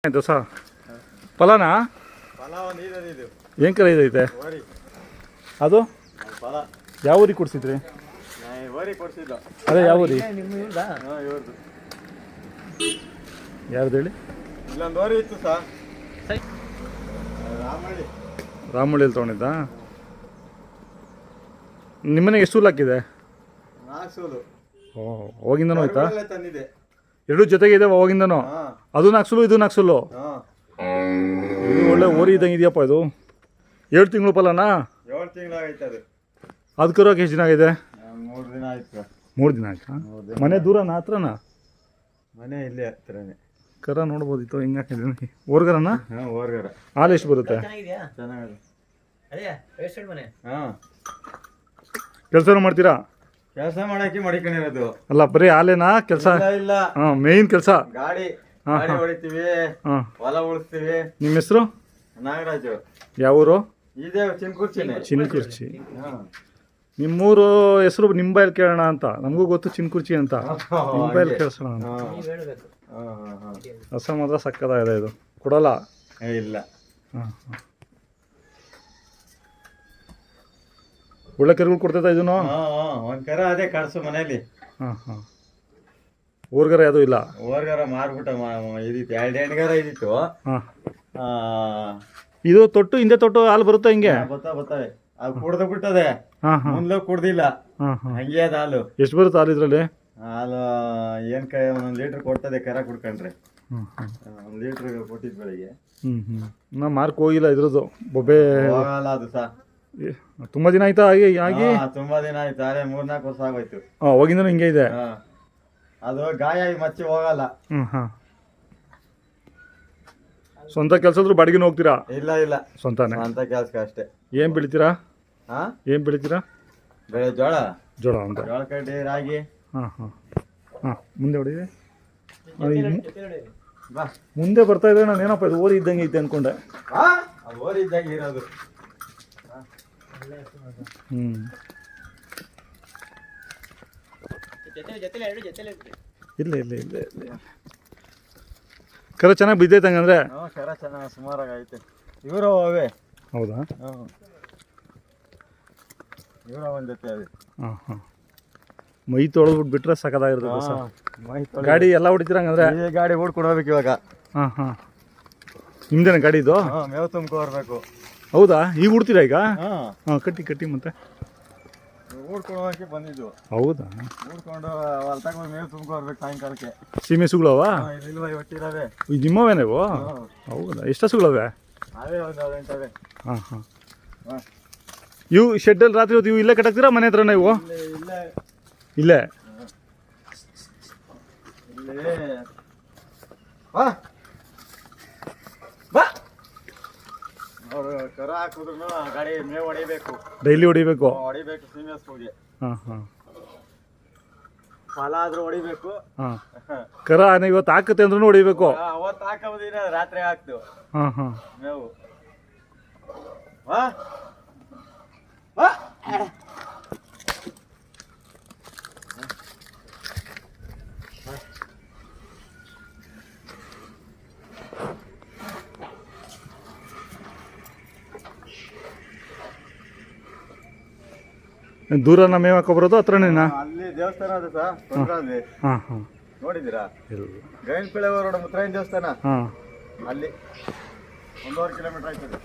ಆಯ್ತು ಸ ಫಲನಾ ಏನು ಕರ ಇದೈತೆ ಅದು ಯಾವ ಊರಿಗೆ ಕೊಡ್ಸಿದ್ರಿ? ಅದೇ ಯಾವ ಊರಿ ಯಾವ್ದು ಹೇಳಿ? ರಾಮಳ್ಳಿಯಲ್ಲಿ ತೊಗೊಂಡಿದ್ದ. ನಿಮ್ಮನೆಗೆ ಎಷ್ಟು ಸೂಲು ಹಾಕಿದೆ? ಓ ಅವಾಗಿಂದನೂ ಆಯ್ತಾ? ಎರಡು ಜೊತೆಗೆ ಇದಾವೆ ಅವಾಗಿಂದನೂ? ಅದು ನಾಕ್ಸುಲು ಇದು ನಾಕ್ಸುಲು? ಇದು ಒಳ್ಳೆ ಓರಿ ಇದ್ದಂಗೆ ಇದೆಯಪ್ಪ. ಇದು 7 ತಿಂಗಳು ಫಲನಾ? 7 ತಿಂಗಳಾಗೈತೆ ಅದು. ಅದು ಕರೋಕೆ ಎಷ್ಟು ದಿನ ಆಗಿದೆ? 3 ದಿನ ಆಯ್ತು. 3 ದಿನ ಆಯ್ತಾ? ಮನೆ ದೂರನಾ ಹತ್ರನಾ? ಮನೆ ಇಲ್ಲೇ ಹತ್ರನೇ. ಕರ ನೋಡ್ಬೋದಿತ್ತು ಹೆಂಗೆ ಹಾಕಿದ್ದೀನಿ. ಓರ್ಗರನಾ? ಹಾಂ ಓರ್ಗರ. ಹಾಲು ಎಷ್ಟು ಬರುತ್ತೆ? ಚೆನ್ನಾಗಿದೆ. ಕೆಲಸನೂ ಮಾಡ್ತೀರಾ? ಕೆಲಸ ಮಾಡಕ್ಕೆ ಮಡಿಕೊಂಡಿರೋದು ಅಲ್ಲ, ಬರೀ ಹಾಲೇನಾ ಕೆಲಸ? ಇಲ್ಲ, ಮೇಯ್ನ್ ಕೆಲಸ ಗಾಡಿ ಹೊಡಿತೀವಿ, ಹೊಲ ಉಳಿಸ್ತೀವಿ. ನಿಮ್ಮ ಹೆಸರು? ನಾಗರಾಜು. ಯಾವ ಊರು? ಇದೇ ಚಿನ್ಕುರ್ಚಿನೇ. ಚಿನ್ಕುರ್ಚಿ. ನಿಮ್ಮೂರು ಹೆಸರು ನಿಂಬೈಲ್ ಕೇಳೋಣ ಅಂತ. ನಮಗೂ ಗೊತ್ತು ಚಿನ್ಕುರ್ಚಿ ಅಂತ. ನಿಂಬೈಲ್ ಕೇಳಿಸೋಣ ಅಂತ. ರಸ ಮಾತ್ರ ಸಕ್ಕದಾಗಿದೆ. ಇದು ಕೊಡಲ್ಲ? ಇಲ್ಲ. ಒಳ್ಳೆ ಕರುಗಳು ಕೊಡ್ತೈತಾ ಇದನ್ನು? ಒಂದ್ ಕರ ಅದೇ ಕಳ್ಸು ಮನೇಲಿ. ಓರ್ಗರ ಯಾವುದು ಇಲ್ಲ? ಓರ್ಗರ ಮಾರ್ಬಿಟ್ಟ ಇದಿತ್ತು, 2 ಹೆಣ್ಗರ ಇದಿತ್ತು. ಇದು ತೊಟ್ಟು ಹಿಂದೆ ತೊಟ್ಟು ಹಾಲು ಬರುತ್ತಾ ಹಿಂಗೆ? ಬರ್ತವೆ. ಅದು ಕುಡ್ದು ಬಿಟ್ಟದೆ, ಮುಂದ್ಲು ಕುಡ್ದಿಲ್ಲ, ಹಂಗೆ ಅದ ಹಾಲು. ಎಷ್ಟು ಬರುತ್ತೆ ಹಾಲು ಇದ್ರಲ್ಲಿ? ಹಾಲು ಏನ್ 1 ಲೀಟರ್ ಕೊಡ್ತದೆ ಕರ ಕುಡ್ಕೊಂಡ್ರೆ. 1 ಲೀಟರ್ ಕೊಟ್ಟಿದ್ ಬೆಳಿಗ್ಗೆ. ನಾ ಮಾರ್ಕ್ ಹೋಗಿಲ್ಲ ಇದ್ರದ್ದು. ಬೊಬ್ಬೆ ಹೋಗಲ್ಲ ಅದು ಸಹ. ತುಂಬಾ ದಿನ ಆಯ್ತಾ ಆಗಿ? ತುಂಬಾ ದಿನ ಆಯ್ತು. ಅದೇ 3-4 ವರ್ಷ ಆಗೋಯ್ತು. ಅವಾಗಿಂದನೂ ಹಿಂಗೆ ಇದೆ. ಅದು ಗಾಯ ಆಗಿ ಮಚ್ಚಿ ಹೋಗಲ್ಲ. ಸ್ವಂತ ಕೆಲಸದ್ರು ಬಾಡಿಗೆನೂ ಹೋಗ್ತೀರಾ? ಇಲ್ಲ ಇಲ್ಲ, ಸ್ವಂತನೇ. ಸ್ವಂತ ಕೆಲಸಕ್ಕೆ ಅಷ್ಟೇ. ಏನ್ ಬೆಳಿತೀರಾ? ಏನ್ ಬೆಳಿತೀರಾ? ಬೆಳೆ ಜೋಳ. ಜೋಳ ಅಂತ? ಜೋಳ ಕಡ್ಡಿ, ರಾಗಿ. ಮುಂದೆ ಹೊಡಿದೆ. ಮುಂದೆ ಬರ್ತಾ ಇದ್ರೆ ನಾನು ಏನಪ್ಪ ಇದು ಓರಿ ಇದ್ದಂಗೆ ಐತೆ ಅನ್ಕೊಂಡೆ. ಓರಿ ಇದ್ದಂಗೆ ಇರೋದು. ಇಲ್ಲ ಇಲ್ಲ ಇಲ್ಲ ಇಲ್ಲ. ಕರ ಚೆನ್ನಾಗಿ ಬಿದ್ದೈತೆ ಹಂಗಂದ್ರೆ? ಕರ ಚೆನ್ನಾಗಿ ಸುಮಾರಾಗಿ ಐತೆ. ಇವರ ಅವೇ. ಹೌದಾ? ಇವರ ಒಂದ್ ಜೊತೆ ಅದೇ. ಮೈ ತೊಳೆದ್ಬಿಟ್ಟು ಬಿಟ್ರೆ ಸಕದಾಗಿರ್ತದೆ. ಗಾಡಿ ಎಲ್ಲ ಹೊಡಿತೀರ ಹಂಗಂದ್ರೆ? ಗಾಡಿ ಓಡ್ಕೊಂಡು ಹೋಗ್ಬೇಕು ಇವಾಗ. ನಿಮ್ದೇನ ಗಾಡಿ ಇದು? ಮೇವು ತುಂಬ್ಕೊರ್ಬೇಕು. ಹೌದಾ? ಈಗ ಉಡ್ತೀರಾ ಈಗ? ಕಟ್ಟಿ ಕಟ್ಟಿ ಮತ್ತೆ ಓಡ್ಕೊಂಡು ಹೋಗಕ್ಕೆ ಬಂದಿದ್ದು. ಹೌದಾ? ಓಡ್ಕೊಂಡು ಹೊಲ್ತಾಗ ಮೇವು ತುಂಬ್ಕೊರ್ಬೇಕು ಸಾಯಂಕಾಲಕ್ಕೆ. ಸೀಮೆ ಸುಗಳವ? ಇಲ್ವಾ ಒಟ್ಟಿರವೆ. ಈಗ ನಿಮ್ಮವೇ ನೀವು? ಹೌದಾ? ಎಷ್ಟು ಸುಗಳವೆ? ಅವೇ ಒಂದು 8 ಇವು ಶೆಡ್ಡಲ್ಲಿ ರಾತ್ರಿ ಹೊತ್ತು ಇವು ಇಲ್ಲೇ ಕಟ್ಟಾಕ್ತೀರಾ ಮನೆ ಹತ್ರನ ಇವು? ಇಲ್ಲೇ ಕರ ಹಾಕಿದ್ರು ಗಾಡಿ ಮೇವು ಹೊಡಿಬೇಕು. ಡೈಲಿ ಹೊಡಿಬೇಕು? ಹೊಡಿಬೇಕು. ಸೀಮೆ ಹೋಗಿ ಫಲ ಆದ್ರೂ ಹೊಡಿಬೇಕು. ಕರ ಇವತ್ತು ಹಾಕತ್ತೆ ಅಂದ್ರೂ ಹೊಡಿಬೇಕು? ಅವತ್ತು ಹಾಕೋದಿನ ರಾತ್ರಿ ಹಾಕ್ತು ಮೇವು. ದೂರನ ಮೇವು ಹಾಕೊಬರೋದು ಹತ್ರನೇನಾ? ಅಲ್ಲಿ ದೇವಸ್ಥಾನ ಅದ ಸರ್. ನೋಡಿದ್ದೀರಾ? ಗೈನ್ಪಿಳೆ ರೋಡ್ ಮುತ್ತರಾಯನ ದೇವಸ್ಥಾನ ಅಲ್ಲಿ 1.5 ಕಿಲೋಮೀಟರ್ ಆಯ್ತದೆ.